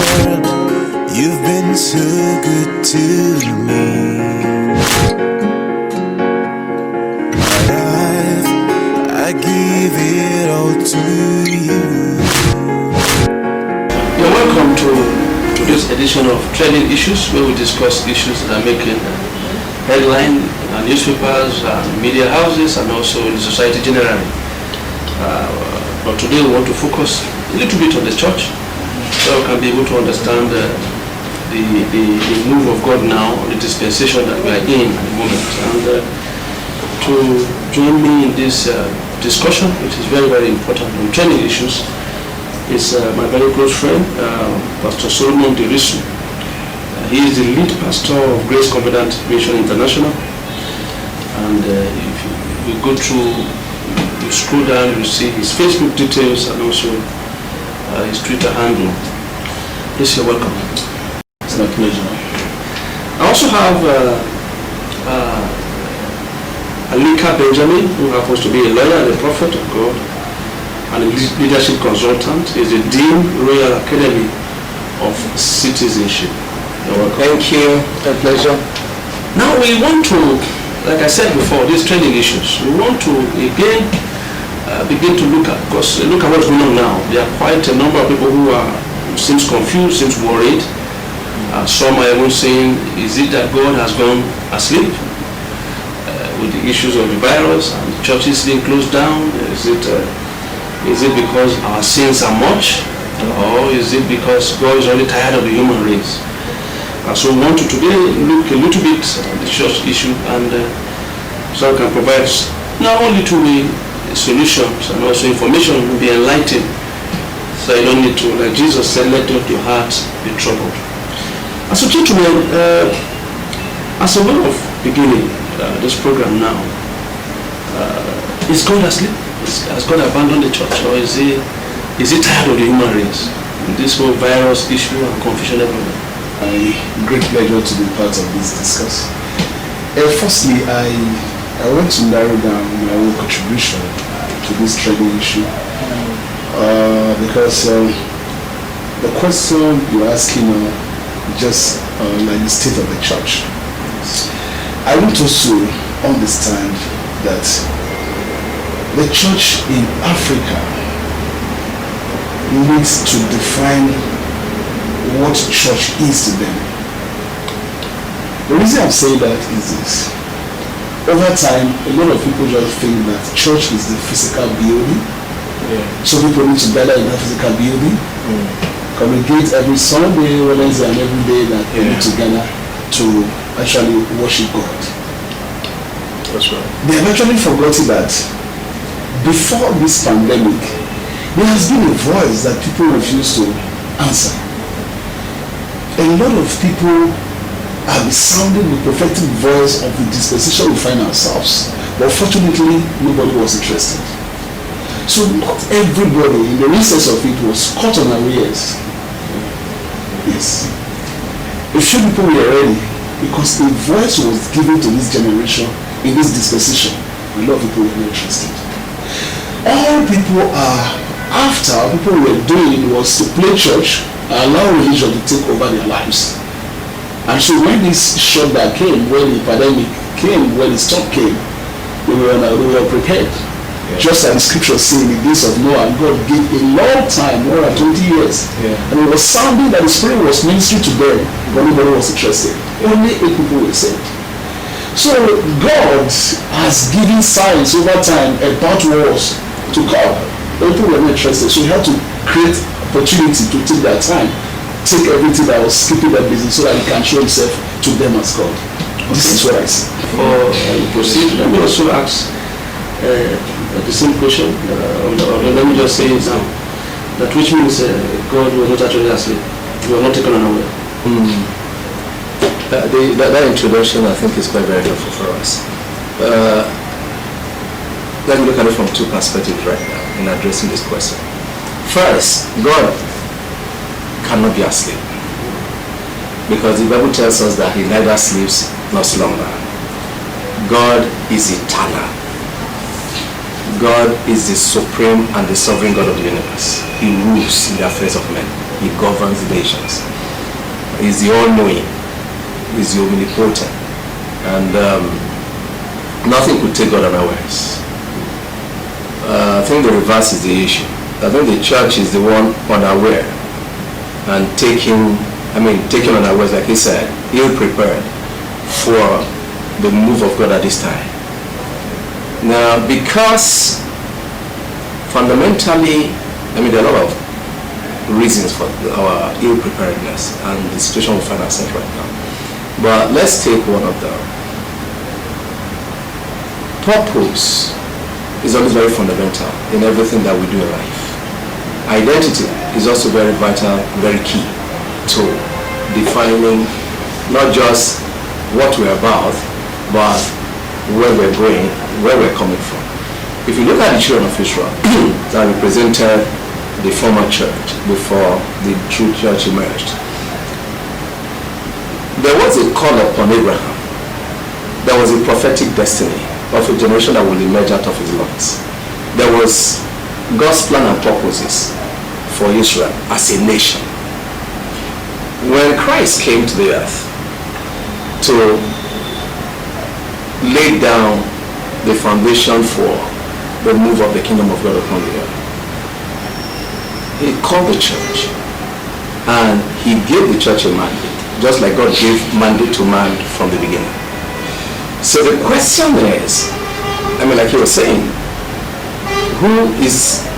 Lord, you've been so good to me. My life, I give it all to you. You're welcome to this edition of Trending Issues, where we discuss issues that are making headline newspapers, media houses, and also in society generally. But today we want to focus a little bit on the church, so we can be able to understand the move of God now, the dispensation that we are in at the moment. And to join me in this discussion, which is very, very important on trending issues, is my very close friend, Pastor Solomon Dirisu. He is the lead pastor of Grace Covenant Mission International. And if you go through, you scroll down, you see his Facebook details and also his Twitter handle. Please, you're welcome. It's my pleasure. I also have Alika Benjamin, who happens to be a lawyer and a prophet of God, and a leadership consultant. Is the Dean Royal Academy of Citizenship. You're welcome. Thank you. A pleasure. Now we want to, like I said before, these trending issues, we want to again begin to look at, because look at what's going on now. There are quite a number of people who seems confused, seems worried. Some are even saying, is it that God has gone asleep with the issues of the virus and the churches being closed down? Is it because our sins are much, or is it because God is only tired of the human race? So we want to today look a little bit at the church issue, and so we can provide not only two-way solutions and also information will be enlightened, so you don't need to, like Jesus said, let not your heart be troubled. And so gentlemen, as a way of beginning this program now, is God asleep? Has God abandoned the church, or is he tired of the human race? This whole virus issue and confusion everywhere. Great pleasure to be part of this discussion. Firstly, I want to narrow down my own contribution to this trending issue because the question you're asking just like the state of the church. I want us to understand that the church in Africa needs to define what church is to them. The reason I'm saying that is this. Over time, a lot of people just think that church is the physical building. Yeah. So people need to gather in that physical building, congregate every Sunday, Wednesday, and every day that they need to gather to actually worship God. That's right. They have actually forgotten that before this pandemic, there has been a voice that people refuse to answer. A lot of people are sounding the prophetic voice of the dispensation we find ourselves, but fortunately nobody was interested. So not everybody in the recess of it was caught unawares. Yes. A few people were ready because a voice was given to this generation in this dispensation. A lot of people were not interested. All people were doing was to play church and allow religion to take over their lives. And so when this shutdown came, when the pandemic came, when the storm came, we were prepared. Yeah. Just as the scripture says, in the days of Noah, God gave a long time, more than 20 years. Yeah. And it was sounding that the Spirit was ministering to them, but nobody was interested. Only 8 people were saved. So God has given signs over time about wars to come. People were not interested, so he had to create opportunity to take their time, take everything that was keeping them busy so that he can show himself to them as God. Okay. This is what I see. For proceed, let me also ask the same question, let me just say it now, that which means God was not actually asleep, we were not taken unaware. That introduction I think is quite very helpful for us. Let me look at it from 2 perspectives right now in addressing this question. First, God cannot be asleep, because the Bible tells us that he neither sleeps nor slumber. God is eternal. God is the supreme and the sovereign God of the universe. He rules in the affairs of men. He governs the nations. He's the all-knowing. He's the omnipotent. And nothing could take God unawares. I think the reverse is the issue. I think the church is the one unaware and taken unawares, like he said, ill-prepared for the move of God at this time. Now, because fundamentally, there are a lot of reasons for our ill-preparedness and the situation we find ourselves right now. But let's take one of them. Purpose is always very fundamental in everything that we do in life. Identity is also very vital, very key to defining not just what we're about, but where we're going, where we're coming from. If you look at the children of Israel that represented the former church before the true church emerged, there was a call upon Abraham. There was a prophetic destiny of a generation that will emerge out of his loins. There was God's plan and purposes for Israel as a nation. When Christ came to the earth to lay down the foundation for the move of the kingdom of God upon the earth, he called the church and he gave the church a mandate, just like God gave mandate to man from the beginning. So the question is, like you were saying, who is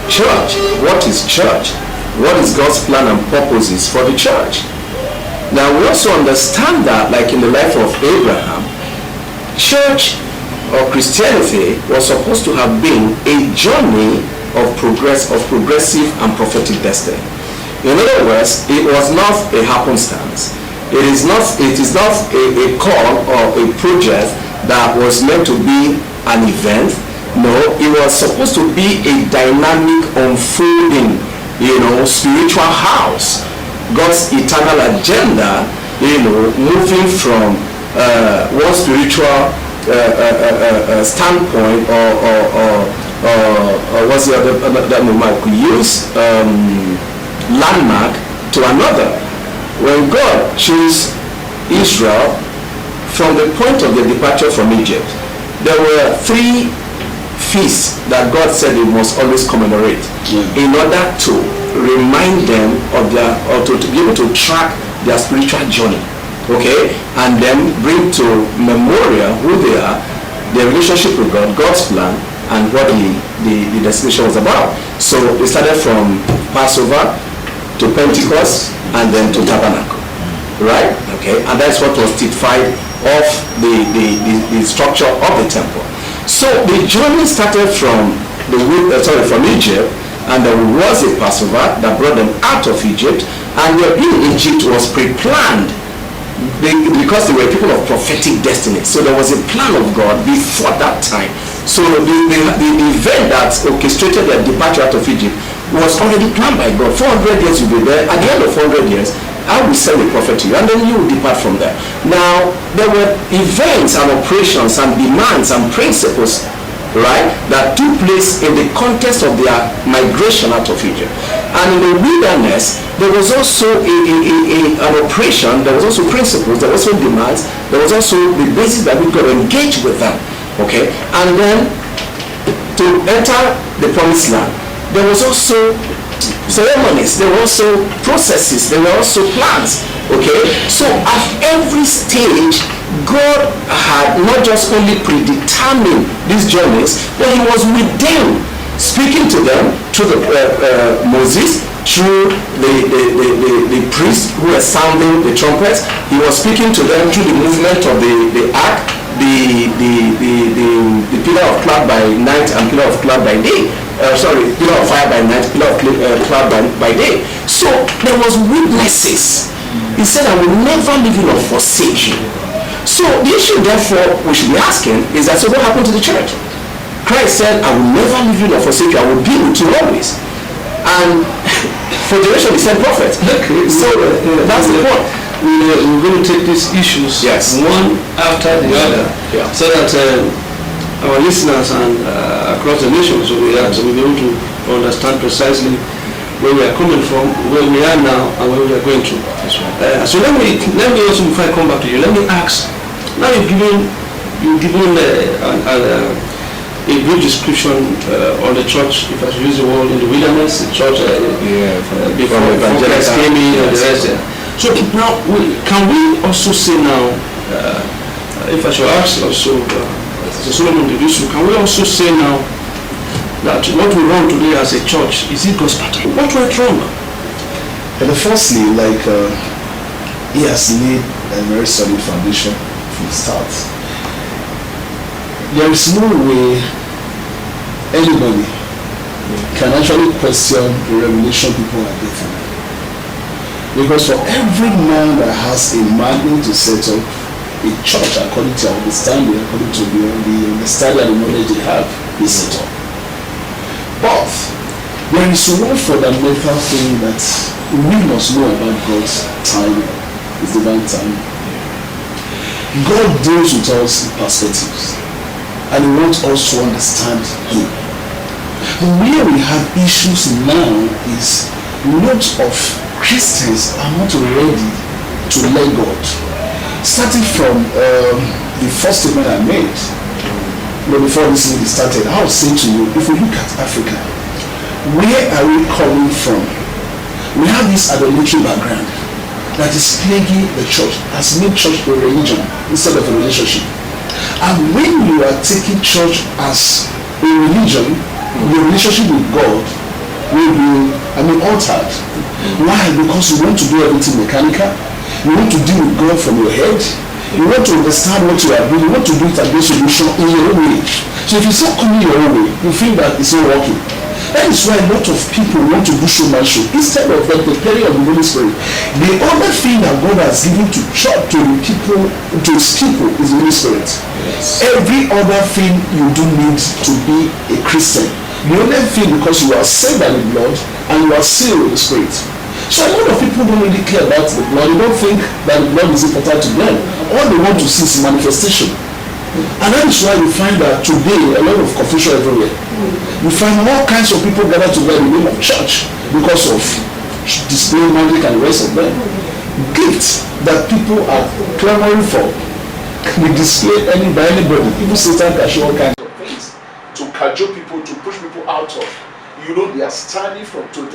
church? What is church? What is God's plan and purposes for the church? Now we also understand that, like in the life of Abraham, church or Christianity was supposed to have been a journey of progressive and prophetic destiny. In other words, it was not a happenstance. It is not a call or a project that was meant to be an event. No, it was supposed to be a dynamic unfolding, spiritual house. God's eternal agenda, moving from one spiritual standpoint or what's the other that we might use, landmark to another. When God chose Israel from the point of their departure from Egypt, there were 3 feasts that God said they must always commemorate in order to remind them of to be able to track their spiritual journey, okay, and then bring to memorial who they are, their relationship with God, God's plan, and what the destination was about. So they started from Passover to Pentecost and then to Tabernacle, right? Okay, and that's what was typified of the structure of the temple. So the journey started from Egypt, and there was a Passover that brought them out of Egypt, and their being in Egypt was pre-planned because they were people of prophetic destiny. So there was a plan of God before that time. So the event that orchestrated their departure out of Egypt was already planned by God. 400 years you'll be there. At the end of 400 years, I will send a prophet to you, and then you will depart from there. Now, there were events and operations and demands and principles, right, that took place in the context of their migration out of Egypt. And in the wilderness, there was also an operation, there was also principles, there was also demands, there was also the basis that we could engage with them, okay? And then, to enter the promised land, there was also ceremonies, there were also processes, there were also plans, okay? So at every stage, God had not just only predetermined these journeys, but he was with them, speaking to them through Moses, through the priests who were sounding the trumpets. He was speaking to them through the movement of the ark, the pillar of cloud by night and pillar of cloud by day. Pillar of fire by night, pillar of cloud by day. So there was witnesses. He said, I will never leave you nor forsake you. So the issue, therefore, we should be asking is that, so what happened to the church? Christ said, I will never leave you nor forsake you. I will be with you always. And for generation, he sent prophets. Okay. So that's the point. We're going to take these issues one after the other, so that our listeners and across the nations will be able to understand precisely where we are coming from, where we are now, and where we are going to. That's right. So let me also, before I come back to you, let me ask. Now you've given a brief description on the church, if I should use the word, in the wilderness, the church before Christ came in and the rest. So now, can we also say now, if I should ask also, Solomon did this, can we also say now that what we run today as a church, is it God's pattern? What went wrong? And firstly, like he has laid a very solid foundation from the start. There is no way anybody can actually question the revelation people are getting. Because for every man that has a mandate to set up a church according to our understanding, according to the understanding and the knowledge they have, is set up. But there is one fundamental thing that we must know about God's timing, His divine timing. God deals with us in perspectives, and He wants us to understand Him. Where we have issues now is lots of Christians are not ready to let God. Starting from the first statement I made, before this meeting started, I would say to you, if we look at Africa, where are we coming from? We have this idolatry background that is plaguing the church, has made church a religion instead of a relationship. And when you are taking church as a religion, your relationship with God will be, altered. Why? Because you want to do everything mechanical. You want to deal with God from your head. You want to understand what you are doing. You want to do it as a solution in your own way. So if it's not coming your own way, you feel that it's not working. That is why a lot of people want to do showmanship instead of the preparing of the Holy Spirit. The other thing that God has given to church, to the people, to His people, is the Holy Spirit. Yes. Every other thing you do need to be a Christian. The only thing, because you are saved by the blood and you are sealed with the Spirit. So a lot of people don't really care about the blood. They don't think that the blood is important to them. All they want to see is manifestation. And that is why you find that today a lot of confusion everywhere. You find all kinds of people gather together in the name of church because of display magic and the rest of them. Gifts that people are clamoring for can be displayed by anybody. People Satan can show all kinds of things to cajole people, to push people out of. They are standing from to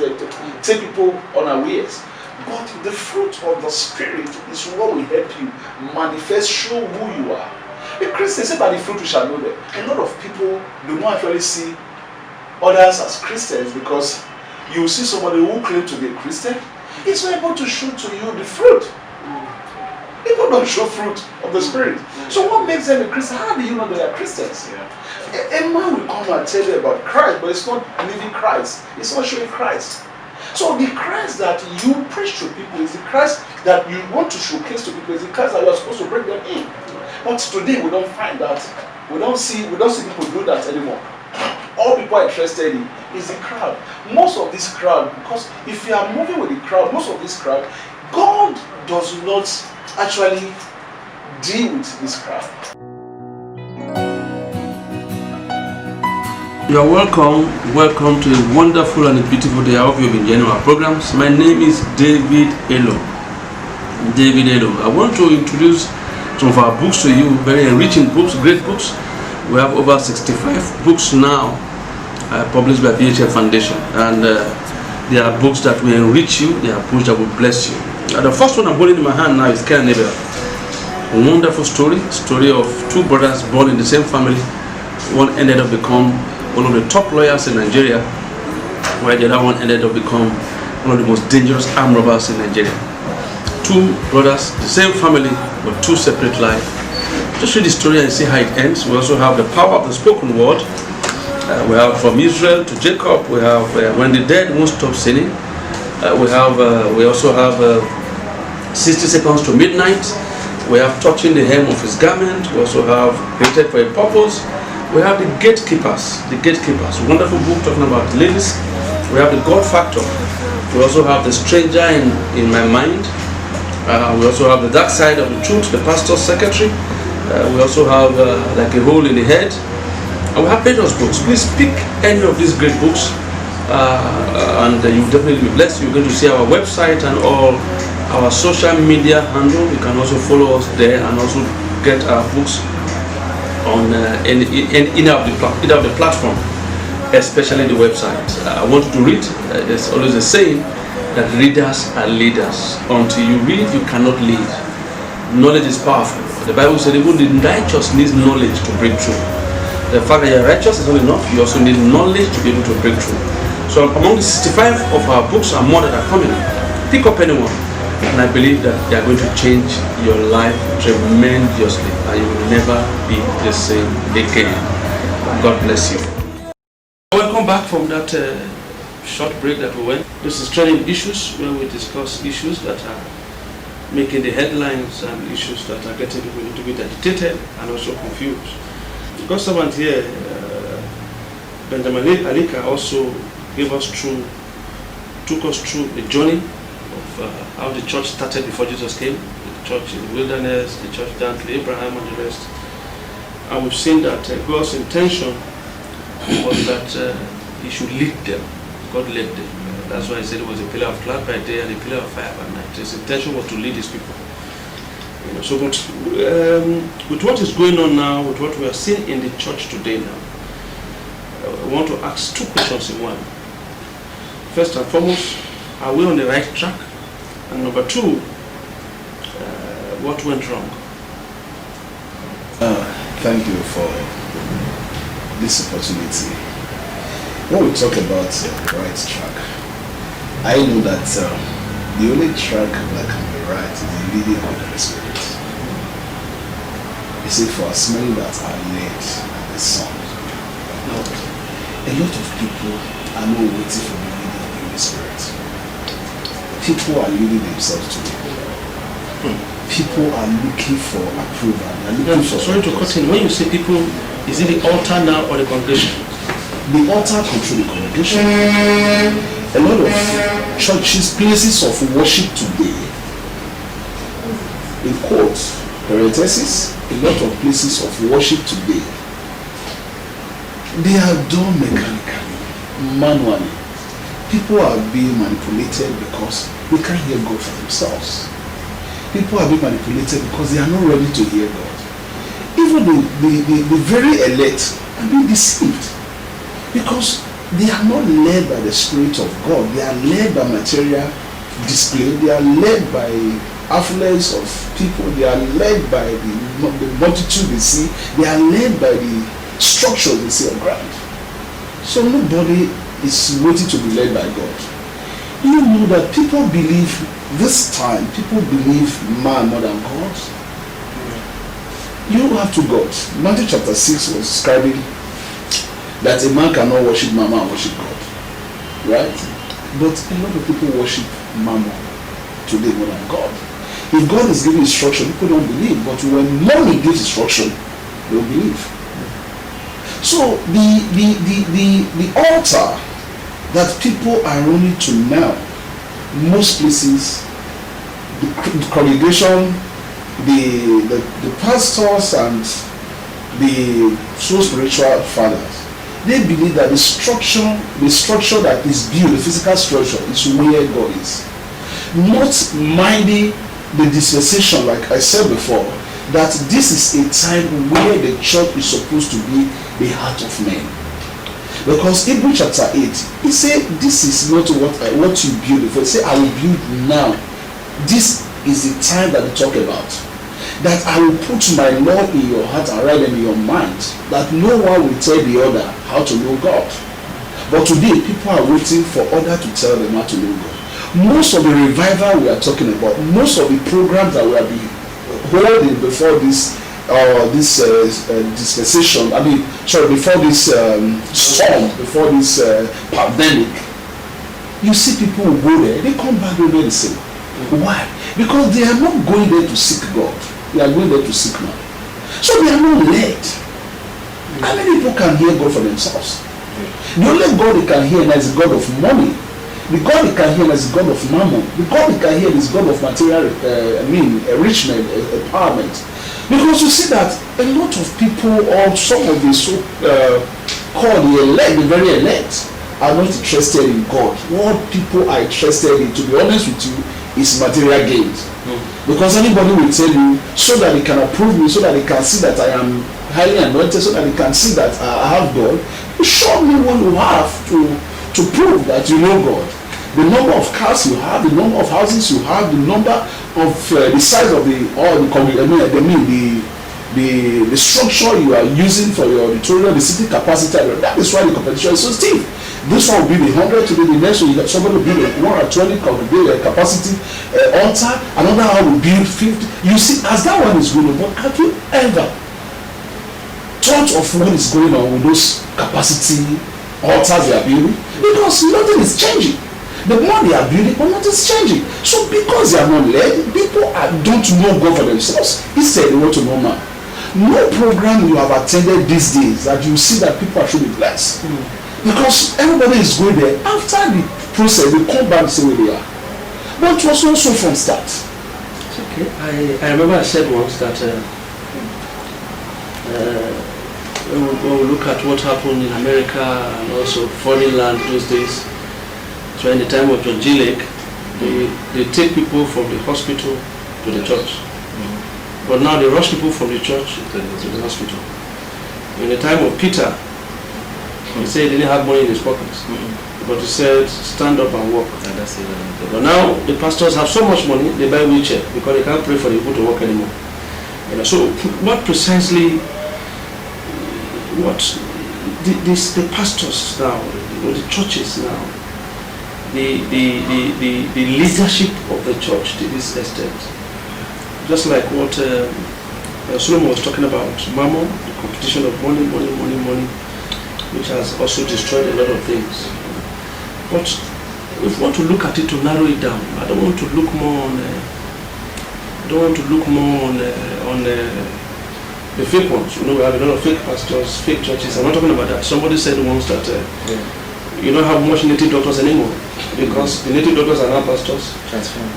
take people unawares. But the fruit of the Spirit is what will help you manifest, show who you are. A Christian said, by the fruit we shall know them. A lot of people do not actually see others as Christians because you see somebody who claims to be a Christian, is not able to show to you the fruit. People don't show fruit of the Spirit. So what makes them a Christian? How do you know they are Christians? A man will come and tell you about Christ, but it's not living Christ. It's not showing Christ. So the Christ that you preach to people is the Christ that you want to showcase to people, is the Christ that you are supposed to bring them in. But today we don't find that. We don't see people do that anymore. All people are interested in is the crowd. Most of this crowd, because if you are moving with the crowd, most of this crowd, God does not actually deal with this crowd. You are welcome to a wonderful and a beautiful day. I hope you've been enjoying our programs. My name is David Elo. I want to introduce some of our books to you, very enriching books, great books. We have over 65 books now published by BHF Foundation, and they are books that will enrich you, they are books that will bless you. The first one I'm holding in my hand now is Cain and Abel. A wonderful story of two brothers born in the same family. One ended up becoming one of the top lawyers in Nigeria, while the other one ended up becoming one of the most dangerous armed robbers in Nigeria. Two brothers, the same family, but two separate lives. Just read the story and see how it ends. We also have the power of the spoken word. We have from Israel to Jacob. We have when the dead won't stop sinning. We also have 60 seconds to midnight. We have touching the hem of his garment. We also have created for a purpose. We have the gatekeepers. Wonderful book talking about ladies. We have the God factor. We also have the stranger in my mind. We also have the dark side of the truth, the pastor's secretary. We also have like a hole in the head. And we have various books. Please pick any of these great books and you will definitely be blessed. You're going to see our website and all our social media handle. You can also follow us there and also get our books on either of the platform, especially the website. I want you to read. There's always a saying that readers are leaders. Until you read, you cannot lead. Knowledge is powerful. The Bible said even the righteous needs knowledge to break through. The fact that you're righteous is not enough. You also need knowledge to be able to break through. So among the 65 of our books and more that are coming, pick up anyone, and I believe that they are going to change your life tremendously, and you will never be the same again. God bless you. Welcome back from that short break that we went. This is Trending Issues, where we discuss issues that are making the headlines and issues that are getting people to be agitated and also confused. God's servant here, Benjamin Alika, also took us through a journey of how the church started before Jesus came, the church in the wilderness, the church down to Abraham and the rest. And we've seen that God's intention was that he should lead them. God led them. That's why he said it was a pillar of cloud by day and a pillar of fire by night. His intention was to lead his people. So with what is going on now, with what we are seeing in the church today now, I want to ask two questions in one. First and foremost, are we on the right track? And number two, what went wrong? Thank you for this opportunity. When we talk about the right track, I know that the only track that can be right is the leading of the Holy Spirit. You see, for as many that are led by the Son, a lot of people are not waiting for the leading of the Holy Spirit. People are leading themselves to it. People are looking for approval. Sorry to cut in. When you say people, is it the altar now or the congregation? The altar control the congregation. A lot of churches, places of worship today, in quotes, parenthesis, a lot of places of worship today, they are done mechanically, manually. People are being manipulated because they can't hear God for themselves. People are being manipulated because they are not ready to hear God. Even the very elect are being deceived because they are not led by the Spirit of God. They are led by material display. They are led by affluence of people. They are led by the multitude they see. They are led by the structure they see on ground. So nobody is waiting to be led by God. You know that people believe this time, people believe man more than God. You have to God. Matthew chapter 6 was describing that a man cannot worship Mammon and worship God. Right? But a lot of people worship Mammon today more than God. If God is giving instruction, people don't believe. But when money gives instruction, they'll believe. So the altar that people are running to now, most places, the congregation, the pastors and the so spiritual fathers, they believe that the structure that is built, the physical structure, is where God is. Not minding the dispensation, like I said before, that this is a time where the church is supposed to be the heart of men. Because Hebrews chapter 8, he said, this is not what you build before. He said, I will build now. This is the time that we talk about. That I will put my law in your heart and write them in your mind. That no one will tell the other how to know God. But today, people are waiting for others to tell them how to know God. Most of the revival we are talking about, most of the programs that we have been holding before this dispensation, before this storm, before this pandemic, you see people who go there, they come back and the same. Why? Because they are not going there to seek God. They are going there to seek man. So they are not led. How many people can hear God for themselves? The only God they can hear is the God of money. The God they can hear is the God of mammon. The God they can hear is God of material, enrichment, empowerment. Because you see that a lot of people, or some of the so-called the elect, the very elect, are not interested in God. What people are interested in, to be honest with you, is material gains. Because anybody will tell you, so that they can approve me, so that they can see that I am highly anointed, so that they can see that I have God. Show me what you have to prove that you know God. The number of cars you have, the number of houses you have, the number of the size of the structure you are using for your auditorium, the seating capacity. That is why the competition is so stiff. This one will be the 100 today, the next one somebody will build a 120 capacity altar, another one will build 50. You see, as that one is going on, but have you ever thought of what is going on with those capacity altars they are building? Because nothing is changing. The more they are building, but nothing is changing. So because they are not led, people don't know God for themselves. Instead, they want to know man. No program you have attended these days that you see that people are truly blessed. Because everybody is going there. After the process, they come back and say where they are. But it was also from start. Okay. I remember I said once that when we look at what happened in America and also foreign land those days, so in the time of John G. Lake, they take people from the hospital to the church. But now they rush people from the church to the hospital. In the time of Peter, he said he didn't have money in his pockets. But he said, stand up and walk. But now the pastors have so much money, they buy wheelchair because they can't pray for the people to walk anymore. So what precisely, the pastors now, the churches now, the leadership of the church to this extent, just like what Solomon was talking about, mammon, the competition of money, which has also destroyed a lot of things. But if we want to look at it, to narrow it down, I don't want to look more on the fake ones. We have a lot of fake pastors, fake churches. I'm not talking about that. Somebody said once that you don't have much native doctors anymore because the native doctors are now pastors.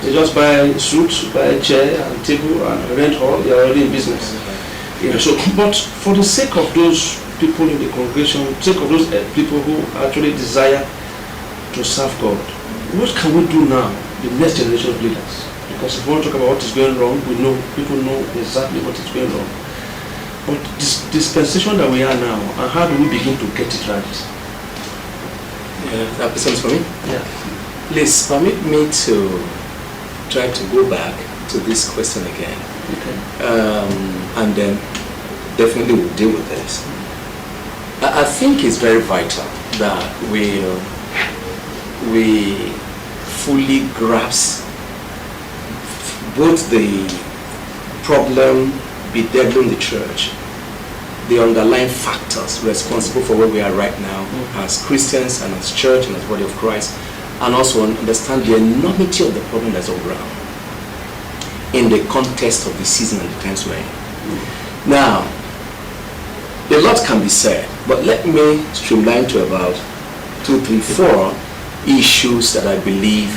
They just buy suits, buy a chair and table and rent hall. They are already in business. So, but for the sake of those people in the congregation, sake of those people who actually desire to serve God, what can we do now, the next generation of leaders? Because if we want to talk about what is going wrong, people know exactly what is going wrong. But this dispensation that we are now, and how do we begin to get it right? That presents for me? Yeah. Please permit me to try to go back to this question again. Okay. And then definitely we'll deal with this. I think it's very vital that we fully grasp both the problem bedeviling the church, the underlying factors responsible for where we are right now as Christians and as church and as body of Christ, and also understand the enormity of the problem that's all around in the context of the season and the times we're in. Now, a lot can be said, but let me streamline to about 2, 3, 4 issues that I believe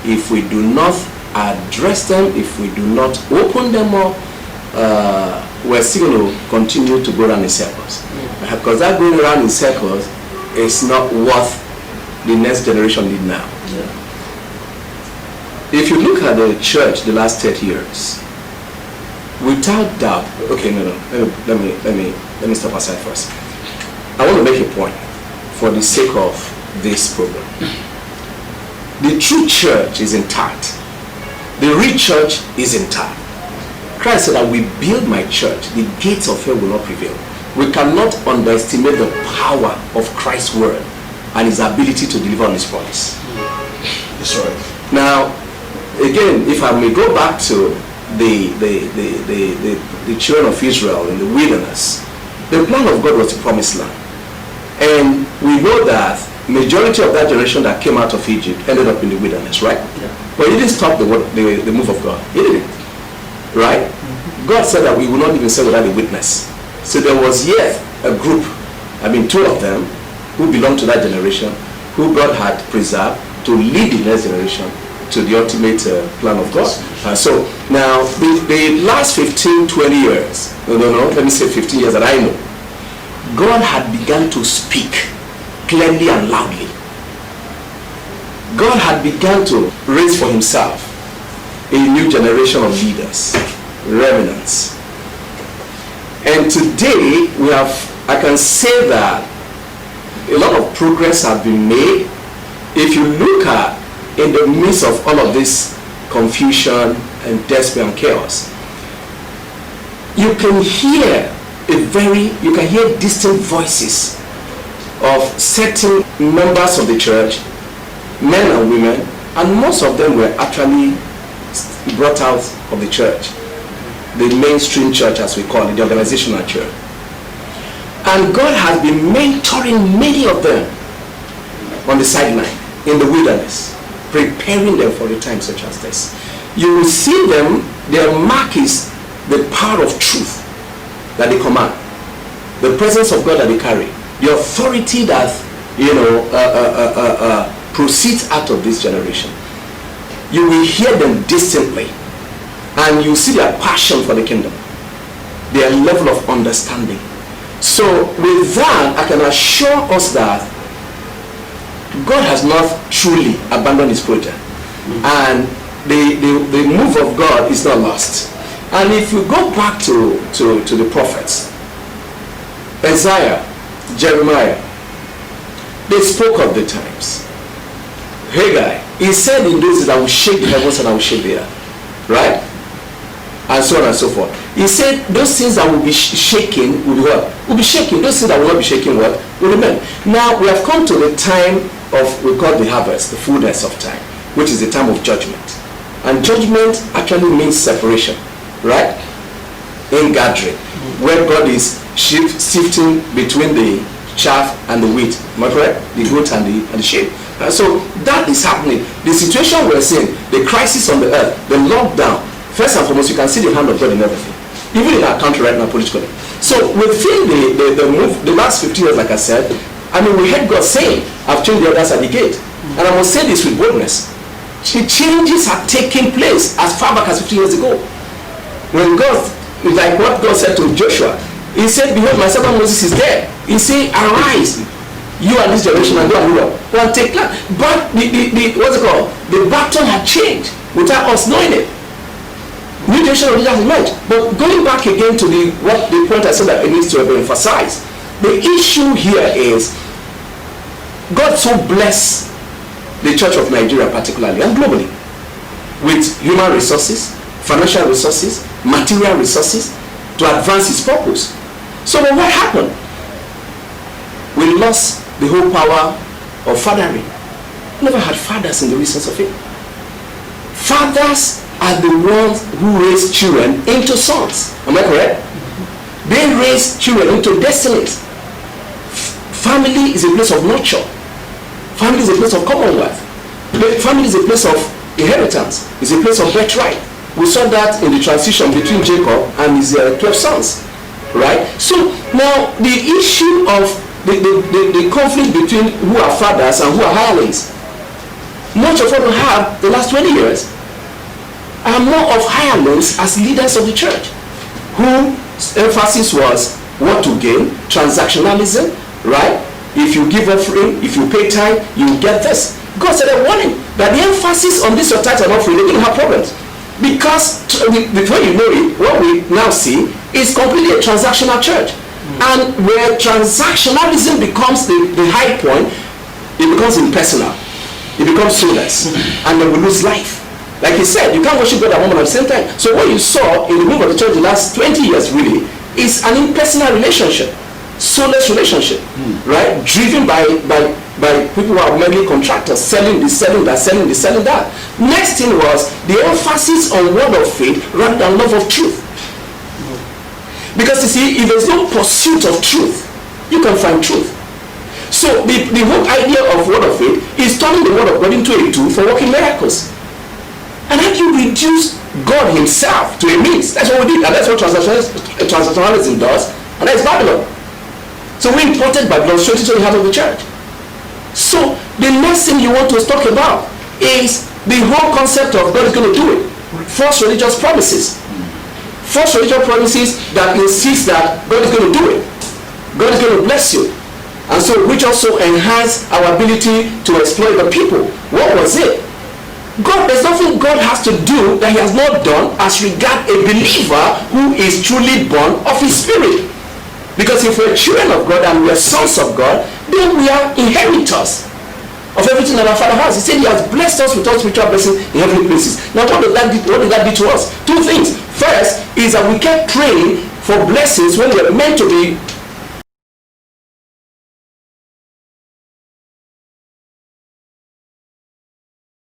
if we do not address them, if we do not open them up, we're still going to continue to go around in circles. Because that going around in circles is not what the next generation need now. If you look at the church the last 30 years, without doubt, okay, let me step aside first. I want to make a point for the sake of this program. The true church is intact. The real church is intact. Christ said, I will build my church, the gates of hell will not prevail. We cannot underestimate the power of Christ's word and his ability to deliver on his promise. That's right. Now, again, if I may go back to the children of Israel in the wilderness, the plan of God was the promised land. And we know that majority of that generation that came out of Egypt ended up in the wilderness, right? Yeah. But it didn't stop the move of God. It didn't. Right? God said that we will not even say without a witness. So there was yet a group, 2 of them, who belonged to that generation, who God had preserved to lead the next generation to the ultimate plan of God. So now the last 15, 20 years, let me say 15 years that I know, God had begun to speak clearly and loudly God had begun to raise for himself a new generation of leaders, remnants. And today I can say that a lot of progress has been made. If you look at, in the midst of all of this confusion and despair and chaos, you can hear distant voices of certain members of the church, men and women, and most of them were actually brought out of the church, the mainstream church as we call it, the organizational church. And God has been mentoring many of them on the sideline, in the wilderness, preparing them for a time such as this. You will see them, their mark is the power of truth that they command, the presence of God that they carry, the authority that proceeds out of this generation. You will hear them distantly, and you see their passion for the kingdom, their level of understanding. So with that, I can assure us that God has not truly abandoned his project, and the move of God is not lost. And if you go back to the prophets, Isaiah, Jeremiah, they spoke of the times. Haggai, he said in those days, I will shake the heavens and I will shake the earth, right? And so on and so forth. He said those things that will be shaking will be what? Will be shaking. Those things that will not be shaking what? Will remain. Now we have come to the time of, we call the harvest, the fullness of time, which is the time of judgment. And judgment actually means separation, right? In gathering, where God is sifting between the chaff and the wheat. Am I correct? The goat and the sheep. So that is happening. The situation we're seeing, the crisis on the earth, the lockdown. First and foremost, you can see the hand of God in everything, even in our country right now politically. So within the move, the last 50 years, like I said, I mean, we heard God saying, I've changed the others at the gate. And I must say this with boldness. The changes are taking place as far back as 50 years ago. When God, like what God said to Joshua, he said, behold, my servant Moses is dead. He said, arise, you and this generation, and go and rule. Go and take land. But what's it called? The baton had changed without us knowing it. New generation of leaders emerged. But going back again to the point I said that it needs to be emphasized. The issue here is God so blessed the Church of Nigeria particularly and globally with human resources, financial resources, material resources to advance his purpose. So then what happened? We lost the whole power of fathering. We never had fathers in the reasons of it. Fathers are the ones who raise children into sons. Am I correct? They raise children into destinies. Family is a place of nurture. Family is a place of commonwealth. Family is a place of inheritance. It's a place of birthright. We saw that in the transition between Jacob and his 12 sons. Right? So now the issue of the conflict between who are fathers and who are hirelings, much of what we have the last 20 years are more of hirelings as leaders of the church, whose emphasis was what to gain, transactionalism, right? If you give offering, if you pay tithe, you get this. God said a warning that the emphasis on this your tithe and offering, they're going to have problems. Because before you know it, what we now see is completely a transactional church. And where transactionalism becomes the high point, it becomes impersonal. It becomes soulless. And then we lose life. Like he said, you can't worship God and woman at the same time. So what you saw in the move of the church the last 20 years really is an impersonal relationship. Soulless relationship. Right? Driven by people who are mainly contractors, selling this, selling that, selling this, selling that. Next thing was the emphasis on word of faith rather than love of truth. Because you see, if there's no pursuit of truth, you can find truth. So the whole idea of word of faith is turning the word of God into a tool for working miracles. And how do you reduce God himself to a means? That's what we did, and that's what transactionalism does, and that's Babylon. So we imported Babylon straight into the heart of the church. So the next thing you want to talk about is the whole concept of God is going to do it. False religious promises. False religious promises that insist that God is going to do it. God is going to bless you. and so which also enhanced our ability to exploit the people. What was it? God, there's nothing God has to do that he has not done as regard a believer who is truly born of his spirit. Because if we're children of God and we're sons of God, then we are inheritors of everything that our Father has. He said he has blessed us with all spiritual blessings in heavenly places. Now what does that do to us? Two things. First is that we kept praying for blessings when we're meant to be